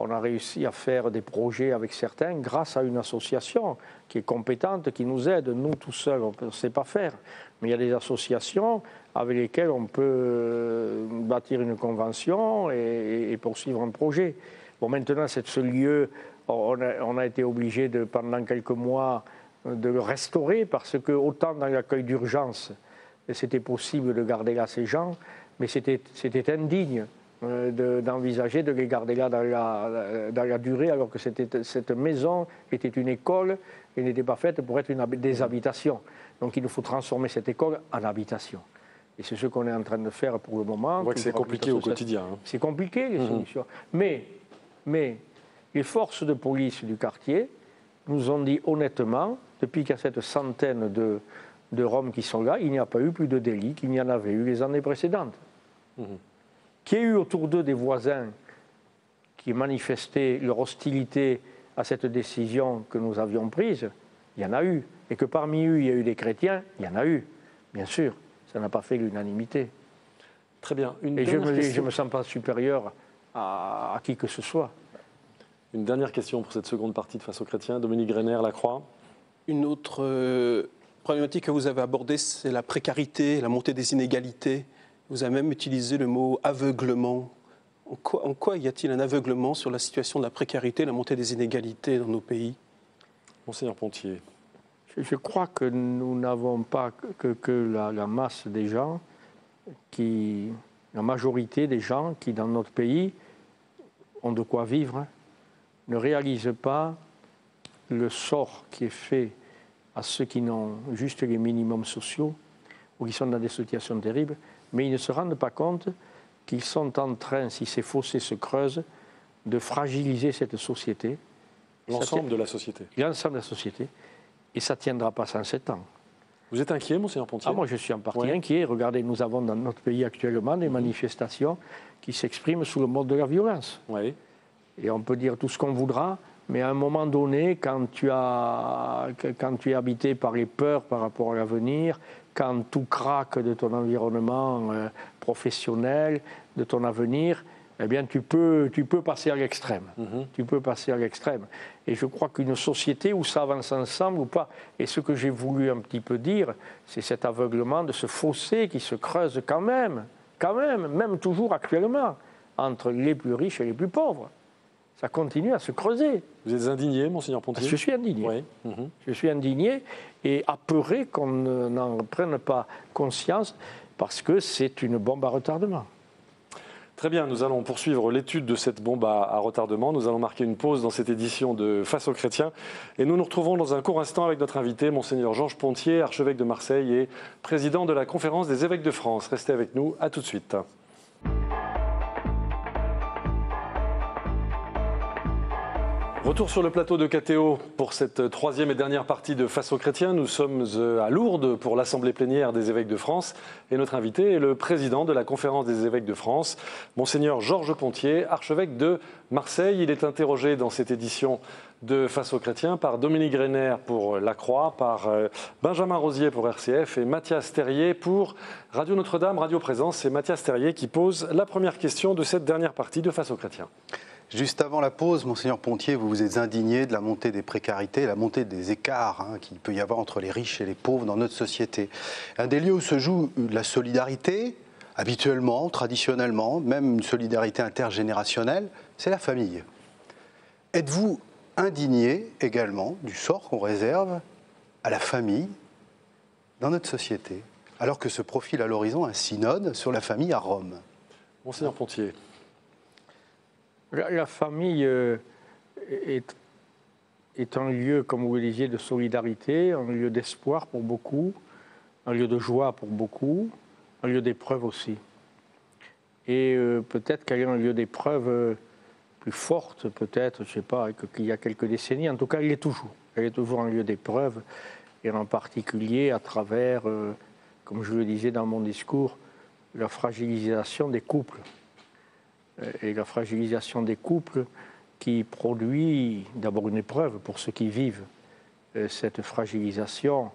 S2: On a réussi à faire des projets avec certains grâce à une association qui est compétente, qui nous aide. Nous, tout seuls, on ne sait pas faire. Mais il y a des associations avec lesquelles on peut bâtir une convention et poursuivre un projet. Bon, maintenant, ce lieu, on a été obligé, pendant quelques mois, de le restaurer parce que, autant dans l'accueil d'urgence, c'était possible de garder là ces gens, mais c'était indigne d'envisager de les garder là dans la durée, alors que cette maison était une école et n'était pas faite pour être des habitations. Donc il nous faut transformer cette école en habitation. Et c'est ce qu'on est en train de faire pour le moment.
S1: On voit que c'est compliqué au quotidien.
S2: C'est compliqué, les solutions. Mais les forces de police du quartier nous ont dit honnêtement, depuis qu'il y a cette centaine de Roms qui sont là, il n'y a pas eu plus de délits qu'il n'y en avait eu les années précédentes. Qu'il y ait eu autour d'eux des voisins qui manifestaient leur hostilité à cette décision que nous avions prise, il y en a eu. Et que parmi eux, il y a eu des chrétiens, il y en a eu, bien sûr. Ça n'a pas fait l'unanimité.
S1: Très bien.
S2: Et je ne me sens pas supérieur à qui que ce soit.
S1: Une dernière question pour cette seconde partie de Face aux chrétiens. Dominique Greiner, La Croix.
S4: Une autre problématique que vous avez abordée, c'est la précarité, la montée des inégalités. Vous avez même utilisé le mot aveuglement. En quoi y a-t-il un aveuglement sur la situation de la précarité, la montée des inégalités dans nos pays?
S1: Monseigneur Pontier.
S2: Je crois que nous n'avons pas que la masse des gens, la majorité des gens qui, dans notre pays, ont de quoi vivre, ne réalisent pas le sort qui est fait à ceux qui n'ont juste les minimums sociaux ou qui sont dans des situations terribles, mais ils ne se rendent pas compte qu'ils sont en train, si ces fossés se creusent, de fragiliser cette société.
S1: L'ensemble de la société.
S2: L'ensemble de la société. Et ça ne tiendra pas 107 ans.
S1: Vous êtes inquiet, Monseigneur Pontier?
S2: Moi, je suis en partie inquiet. Regardez, nous avons dans notre pays actuellement des manifestations qui s'expriment sous le mode de la violence.
S1: Oui.
S2: Et on peut dire tout ce qu'on voudra, mais à un moment donné, quand tu es habité par les peurs par rapport à l'avenir, quand tout craque de ton environnement professionnel, de ton avenir, eh bien, tu peux passer à l'extrême. Tu peux passer à l'extrême. Et je crois qu'une société où ça avance ensemble ou pas, et ce que j'ai voulu un petit peu dire, c'est cet aveuglement de ce fossé qui se creuse quand même toujours actuellement, entre les plus riches et les plus pauvres. Ça continue à se creuser.
S1: Vous êtes indigné, Monseigneur Pontier?
S2: Je suis indigné.
S1: Oui.
S2: Je suis indigné et apeuré qu'on n'en prenne pas conscience parce que c'est une bombe à retardement.
S1: Très bien, nous allons poursuivre l'étude de cette bombe à retardement. Nous allons marquer une pause dans cette édition de Face aux chrétiens. Et nous nous retrouvons dans un court instant avec notre invité, Monseigneur Georges Pontier, archevêque de Marseille et président de la Conférence des évêques de France. Restez avec nous, à tout de suite. Retour sur le plateau de KTO pour cette troisième et dernière partie de Face aux chrétiens. Nous sommes à Lourdes pour l'Assemblée plénière des évêques de France et notre invité est le président de la Conférence des évêques de France, Monseigneur Georges Pontier, archevêque de Marseille. Il est interrogé dans cette édition de Face aux chrétiens par Dominique Greiner pour La Croix, par Benjamin Rosier pour RCF et Mathias Terrier pour Radio Notre-Dame, Radio Présence. C'est Mathias Terrier qui pose la première question de cette dernière partie de Face aux chrétiens.
S5: Juste avant la pause, Monseigneur Pontier, vous vous êtes indigné de la montée des précarités, la montée des écarts qu'il peut y avoir entre les riches et les pauvres dans notre société. Un des lieux où se joue la solidarité, habituellement, traditionnellement, même une solidarité intergénérationnelle, c'est la famille. Êtes-vous indigné également du sort qu'on réserve à la famille dans notre société, alors que se profile à l'horizon un synode sur la famille à Rome?
S1: Monseigneur Pontier.
S2: La famille est un lieu, comme vous le disiez, de solidarité, un lieu d'espoir pour beaucoup, un lieu de joie pour beaucoup, un lieu d'épreuve aussi. Et peut-être qu'elle est un lieu d'épreuve plus forte, peut-être, je ne sais pas, qu'il y a quelques décennies. En tout cas, elle est toujours. Elle est toujours un lieu d'épreuve, et en particulier à travers, comme je le disais dans mon discours, la fragilisation des couples. Et la fragilisation des couples qui produit d'abord une épreuve pour ceux qui vivent cette fragilisation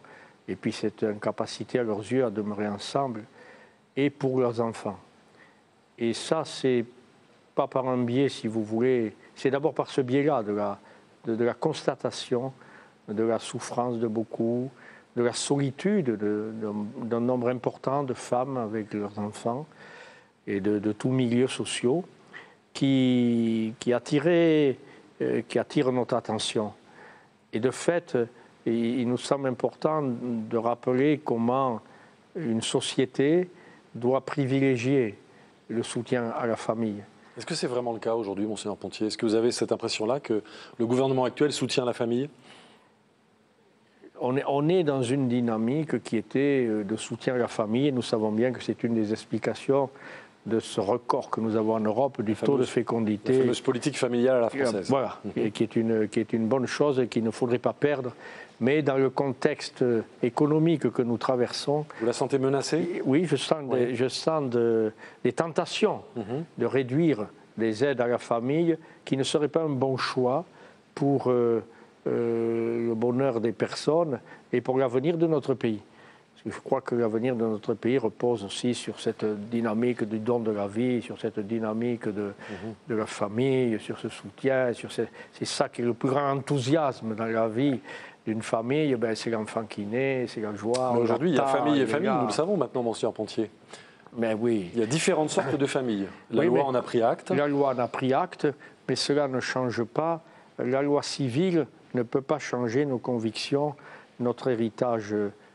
S2: et puis cette incapacité à leurs yeux à demeurer ensemble et pour leurs enfants. Et ça, c'est pas par un biais, si vous voulez, c'est d'abord par ce biais-là de la constatation de la souffrance de beaucoup, de la solitude d'un nombre important de femmes avec leurs enfants et de tous milieux sociaux qui attire notre attention. Et de fait, il nous semble important de rappeler comment une société doit privilégier le soutien à la famille.
S1: Est-ce que c'est vraiment le cas aujourd'hui, Monseigneur Pontier? Est-ce que vous avez cette impression-là que le gouvernement actuel soutient la famille?
S2: On est dans une dynamique qui était de soutien à la famille. Et nous savons bien que c'est une des explications de ce record que nous avons en Europe du taux de fécondité.
S1: La fameuse politique familiale à la française.
S2: Voilà, et qui est une bonne chose et qu'il ne faudrait pas perdre. Mais dans le contexte économique que nous traversons...
S1: Vous la sentez menacée?
S2: Oui, je sens des tentations de réduire les aides à la famille qui ne seraient pas un bon choix pour le bonheur des personnes et pour l'avenir de notre pays. Parce que je crois que l'avenir de notre pays repose aussi sur cette dynamique du don de la vie, sur cette dynamique de la famille, sur ce soutien. C'est ça qui est le plus grand enthousiasme dans la vie d'une famille. Ben, c'est l'enfant qui naît, c'est la joie.
S1: Mais aujourd'hui, il y a famille et famille, nous le savons maintenant, Monseigneur Pontier.
S2: Mais oui.
S1: Il y a différentes sortes de familles. La loi en a pris acte.
S2: La loi en a pris acte, mais cela ne change pas. La loi civile ne peut pas changer nos convictions, notre héritage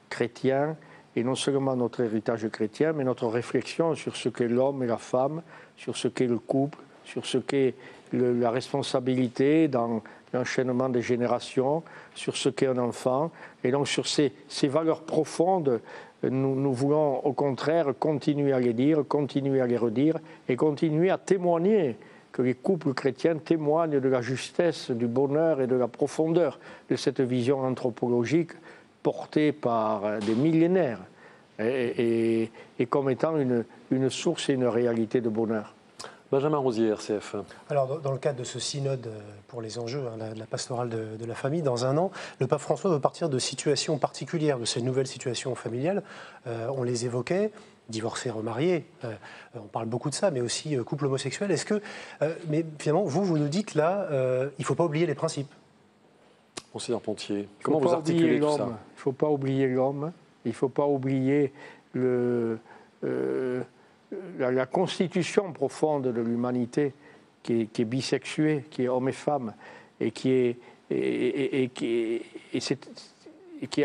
S2: chrétien, et non seulement notre héritage chrétien, mais notre réflexion sur ce qu'est l'homme et la femme, sur ce qu'est le couple, sur ce qu'est la responsabilité dans l'enchaînement des générations, sur ce qu'est un enfant. Et donc sur ces valeurs profondes, nous voulons au contraire continuer à les dire, continuer à les redire et continuer à témoigner que les couples chrétiens témoignent de la justesse, du bonheur et de la profondeur de cette vision anthropologique portée par des millénaires et comme étant une source et une réalité de bonheur.
S1: Benjamin Rosier, RCF.
S3: Alors, dans le cadre de ce synode pour les enjeux, la pastorale de la famille, dans un an, le pape François veut partir de situations particulières, de ces nouvelles situations familiales. On les évoquait, divorcés, remariés, on parle beaucoup de ça, mais aussi couple homosexuel. Est-ce que, mais finalement, vous nous dites là, il ne faut pas oublier les principes.
S1: Monseigneur Pontier, comment vous articulez tout ça?
S2: Il ne faut pas oublier l'homme, il ne faut pas oublier la constitution profonde de l'humanité qui est bisexuée, qui est homme et femme, et qui est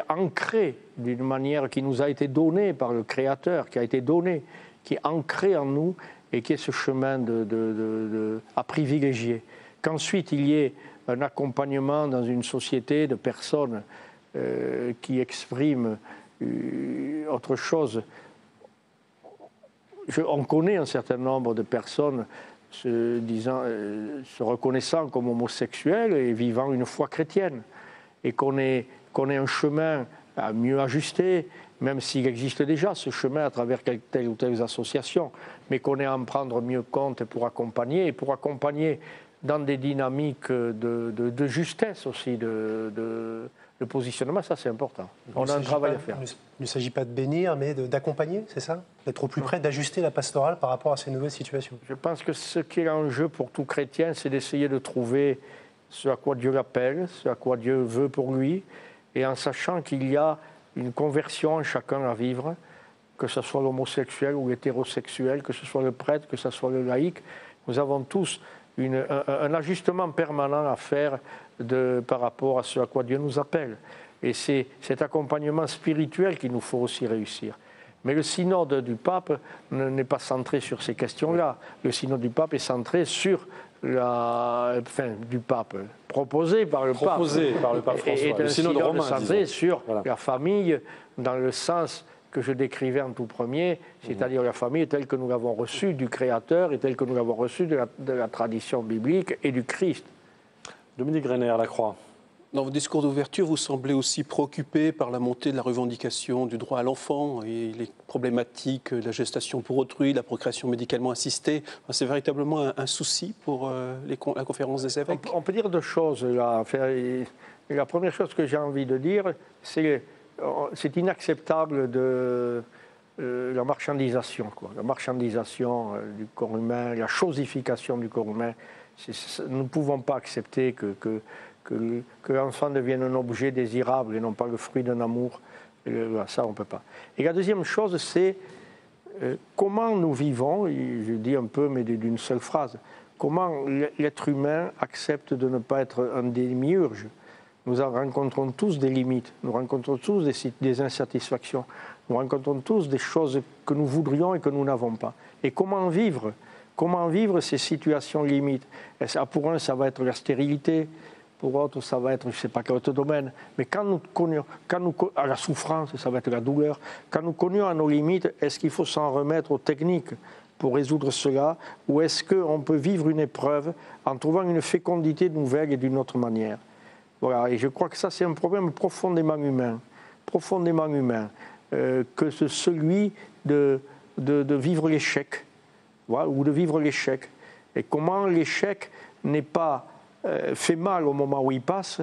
S2: ancrée d'une manière qui nous a été donnée par le Créateur, qui a été donnée, qui est ancrée en nous et qui est ce chemin à privilégier. Qu'ensuite il y ait un accompagnement dans une société de personnes qui expriment autre chose. On connaît un certain nombre de personnes se reconnaissant comme homosexuel et vivant une foi chrétienne. Et qu'on ait un chemin à mieux ajuster, même s'il existe déjà ce chemin à travers telle ou telle association, mais qu'on ait à en prendre mieux compte pour accompagner, dans des dynamiques de justesse aussi, de positionnement, ça c'est important. On a un travail à faire.
S3: Il ne s'agit pas de bénir, mais d'accompagner, c'est ça? D'être au plus près, d'ajuster la pastorale par rapport à ces nouvelles situations.
S2: Je pense que ce qui est en jeu pour tout chrétien, c'est d'essayer de trouver ce à quoi Dieu l'appelle, ce à quoi Dieu veut pour lui, et en sachant qu'il y a une conversion en chacun à vivre, que ce soit l'homosexuel ou l'hétérosexuel, que ce soit le prêtre, que ce soit le laïc. Nous avons tous un ajustement permanent à faire par rapport à ce à quoi Dieu nous appelle. Et c'est cet accompagnement spirituel qu'il nous faut aussi réussir. Mais le synode du pape n'est pas centré sur ces questions-là. Le synode du pape est centré sur du pape, proposé par le pape François. Et le synode romain, centré sur la famille, dans le sens que je décrivais en tout premier, c'est-à-dire la famille telle que nous l'avons reçue du Créateur et telle que nous l'avons reçue de la tradition biblique et du Christ.
S1: Dominique Renner, La Croix.
S4: Dans votre discours d'ouverture, vous semblez aussi préoccupé par la montée de la revendication du droit à l'enfant et les problématiques de la gestation pour autrui, la procréation médicalement assistée. C'est véritablement un souci pour la conférence des évêques.
S2: On peut dire deux choses là. La première chose que j'ai envie de dire, c'est inacceptable la marchandisation. La marchandisation du corps humain, la chosification du corps humain. Nous ne pouvons pas accepter que l'enfant devienne un objet désirable et non pas le fruit d'un amour. Ça, on ne peut pas. Et la deuxième chose, c'est comment nous vivons, je dis un peu, mais d'une seule phrase, comment l'être humain accepte de ne pas être un démiurge. Nous rencontrons tous des limites, nous rencontrons tous des insatisfactions, nous rencontrons tous des choses que nous voudrions et que nous n'avons pas. Et comment vivre ces situations limites? Pour un, ça va être la stérilité, pour d'autres, ça va être, je ne sais pas quel autre domaine, mais quand nous connaissons la souffrance, ça va être la douleur, quand nous connaissons à nos limites, est-ce qu'il faut s'en remettre aux techniques pour résoudre cela, ou est-ce qu'on peut vivre une épreuve en trouvant une fécondité nouvelle et d'une autre manière? Voilà, et je crois que ça, c'est un problème profondément humain, que c'est celui de vivre l'échec, voilà, ou de vivre l'échec. Et comment l'échec n'est pas fait mal au moment où il passe,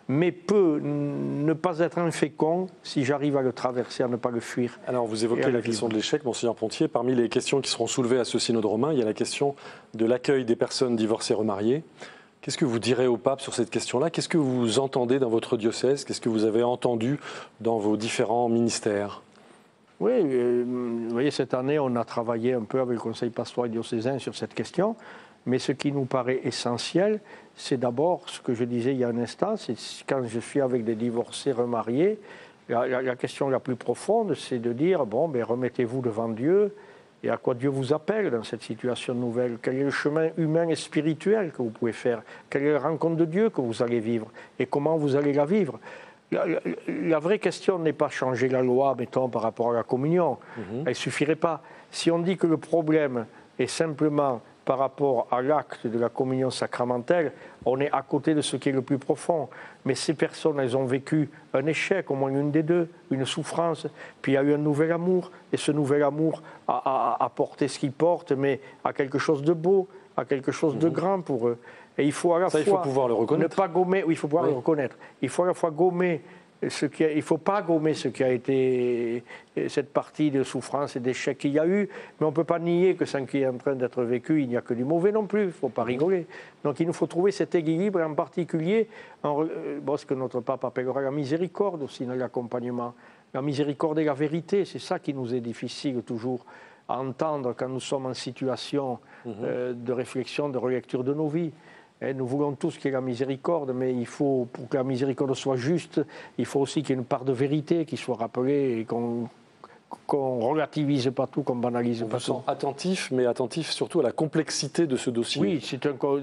S2: mais peut ne pas être infécond si j'arrive à le traverser, à ne pas le fuir.
S1: Alors vous évoquez la question de l'échec, Monseigneur Pontier. Parmi les questions qui seront soulevées à ce synode romain, il y a la question de l'accueil des personnes divorcées remariées. Qu'est-ce que vous direz au pape sur cette question-là? Qu'est-ce que vous entendez dans votre diocèse? Qu'est-ce que vous avez entendu dans vos différents ministères?
S2: Oui, vous voyez, cette année, on a travaillé un peu avec le Conseil pastoral diocésain sur cette question, mais ce qui nous paraît essentiel, c'est d'abord ce que je disais il y a un instant, c'est quand je suis avec des divorcés remariés, la question la plus profonde, c'est de dire, remettez-vous devant Dieu, et à quoi Dieu vous appelle dans cette situation nouvelle. Quel est le chemin humain et spirituel que vous pouvez faire? Quelle est la rencontre de Dieu que vous allez vivre? Et comment vous allez la vivre? La vraie question n'est pas changer la loi, mettons, par rapport à la communion. Elle ne suffirait pas. Si on dit que le problème est simplement par rapport à l'acte de la communion sacramentelle, on est à côté de ce qui est le plus profond. Mais ces personnes, elles ont vécu un échec, au moins une des deux, une souffrance, puis il y a eu un nouvel amour, et ce nouvel amour a porté ce qu'il porte, mais à quelque chose de beau, à quelque chose de grand pour eux. Et il faut à la fois
S1: il faut pouvoir le reconnaître.
S2: Ne pas gommer, oui, il faut pouvoir le reconnaître. Il faut à la fois gommer il ne faut pas gommer ce qui a été cette partie de souffrance et d'échec qu'il y a eu, mais on ne peut pas nier que sans qui est en train d'être vécu, il n'y a que du mauvais non plus, il ne faut pas rigoler. Donc il nous faut trouver cet équilibre, en particulier, ce que notre pape appellera la miséricorde aussi dans l'accompagnement. La miséricorde et la vérité, c'est ça qui nous est difficile toujours à entendre quand nous sommes en situation de réflexion, de relecture de nos vies. Nous voulons tous qu'il y ait la miséricorde, mais il faut, pour que la miséricorde soit juste, il faut aussi qu'il y ait une part de vérité qui soit rappelée et qu'on relativise pas tout, qu'on banalise pas tout.
S1: Attentif, mais attentif surtout à la complexité de ce dossier.
S2: Oui,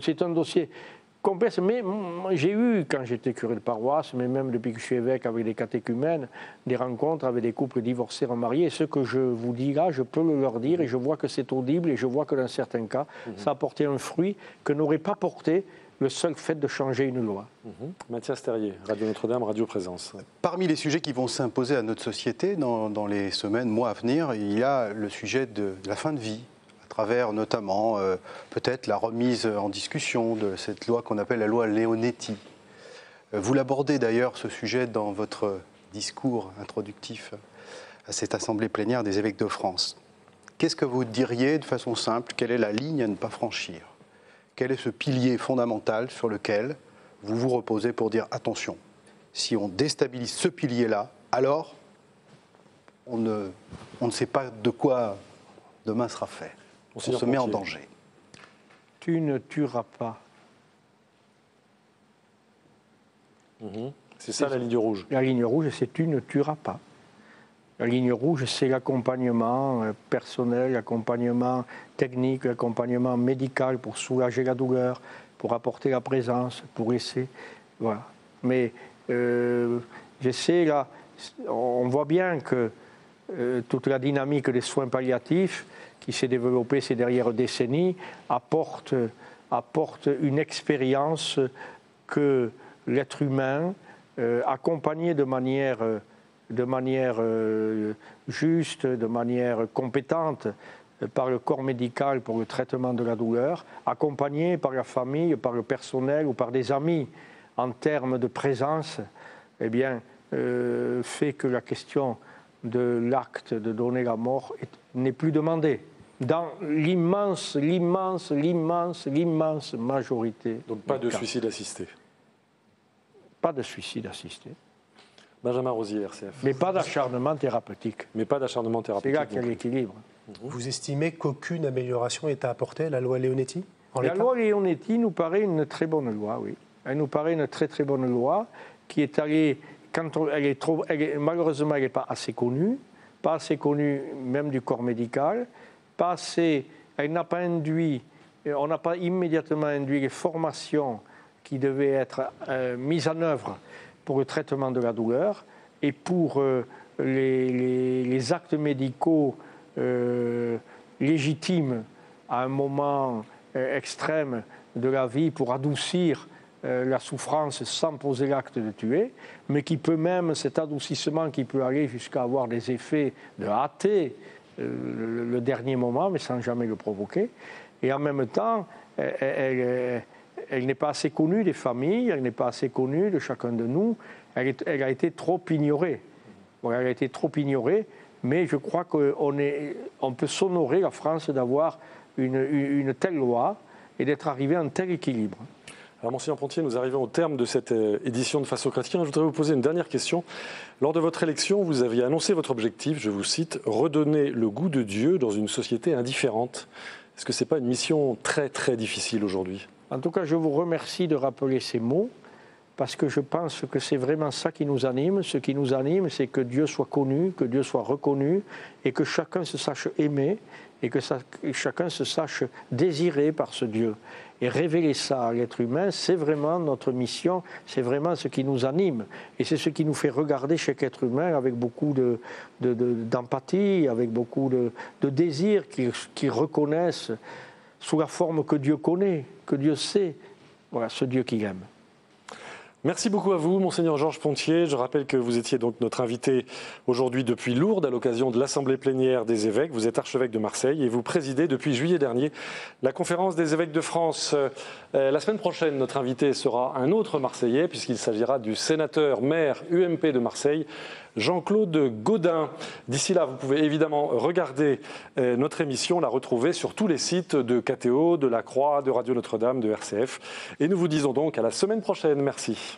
S2: c'est un dossier complexe, mais j'ai eu, quand j'étais curé de paroisse, mais même depuis que je suis évêque avec des catéchumènes, des rencontres avec des couples divorcés, remariés. Et ce que je vous dis là, je peux le leur dire et je vois que c'est audible et je vois que dans certains cas, ça a porté un fruit que n'aurait pas porté le seul fait de changer une loi.
S1: Mathias Terrier, Radio Notre-Dame, Radio Présence.
S5: Parmi les sujets qui vont s'imposer à notre société dans les semaines, mois à venir, il y a le sujet de la fin de vie, à travers notamment peut-être la remise en discussion de cette loi qu'on appelle la loi Leonetti. Vous l'abordez d'ailleurs, ce sujet, dans votre discours introductif à cette assemblée plénière des évêques de France. Qu'est-ce que vous diriez de façon simple? Quelle est la ligne à ne pas franchir? Quel est ce pilier fondamental sur lequel vous vous reposez pour dire attention, si on déstabilise ce pilier-là, alors on ne sait pas de quoi demain sera fait. On se met en danger.
S2: Tu ne tueras pas.
S1: C'est ça la ligne rouge.
S2: La ligne rouge, c'est tu ne tueras pas. La ligne rouge, c'est l'accompagnement personnel, l'accompagnement technique, l'accompagnement médical pour soulager la douleur, pour apporter la présence, pour laisser. Voilà. Mais j'essaie là, on voit bien que toute la dynamique des soins palliatifs qui s'est développée ces dernières décennies apporte une expérience que l'être humain, accompagné de manière juste, de manière compétente par le corps médical pour le traitement de la douleur, accompagné par la famille, par le personnel ou par des amis en termes de présence, eh bien, fait que la question de l'acte de donner la mort n'est plus demandée. Dans l'immense majorité.
S1: Donc pas de suicide assisté.
S2: Pas de suicide assisté.
S1: Benjamin Rosier, RCF.
S2: Mais pas d'acharnement thérapeutique.
S1: Mais pas d'acharnement thérapeutique.
S2: C'est là qu'il y a l'équilibre.
S3: Vous estimez qu'aucune amélioration est à apporter à la loi Leonetti en
S2: La
S3: l'état?
S2: loi Leonetti nous paraît une très bonne loi, oui. Elle nous paraît une très très bonne loi qui est allée, malheureusement, elle n'est pas assez connue même du corps médical, elle n'a pas induit, on n'a pas immédiatement induit les formations qui devaient être mises en œuvre pour le traitement de la douleur et pour les actes médicaux légitimes à un moment extrême de la vie pour adoucir la souffrance sans poser l'acte de tuer, mais qui peut même, cet adoucissement qui peut aller jusqu'à avoir des effets de hâter le dernier moment, mais sans jamais le provoquer. Et en même temps, elle n'est pas assez connue des familles, elle n'est pas assez connue de chacun de nous, elle a été trop ignorée. Voilà, elle a été trop ignorée, mais je crois qu'on peut s'honorer, la France, d'avoir une telle loi et d'être arrivé à un tel équilibre.
S1: Alors, Monseigneur Pontier, nous arrivons au terme de cette édition de Face aux chrétiens. Je voudrais vous poser une dernière question. Lors de votre élection, vous aviez annoncé votre objectif, je vous cite, « Redonner le goût de Dieu dans une société indifférente ». Est-ce que ce n'est pas une mission très, très difficile aujourd'hui?
S2: En tout cas, je vous remercie de rappeler ces mots, parce que je pense que c'est vraiment ça qui nous anime. Ce qui nous anime, c'est que Dieu soit connu, que Dieu soit reconnu, et que chacun se sache aimer, et que chacun se sache désiré par ce Dieu. Et révéler ça à l'être humain, c'est vraiment notre mission, c'est vraiment ce qui nous anime. Et c'est ce qui nous fait regarder chaque être humain avec beaucoup d'empathie, avec beaucoup de désir, qu'ils reconnaissent sous la forme que Dieu connaît, que Dieu sait, voilà, ce Dieu qu'il aime.
S1: Merci beaucoup à vous, Monseigneur Georges Pontier. Je rappelle que vous étiez donc notre invité aujourd'hui depuis Lourdes à l'occasion de l'Assemblée plénière des évêques. Vous êtes archevêque de Marseille et vous présidez depuis juillet dernier la conférence des évêques de France. La semaine prochaine, notre invité sera un autre Marseillais puisqu'il s'agira du sénateur maire UMP de Marseille, Jean-Claude Gaudin. D'ici là, vous pouvez évidemment regarder notre émission, la retrouver sur tous les sites de KTO, de La Croix, de Radio Notre-Dame, de RCF. Et nous vous disons donc à la semaine prochaine. Merci.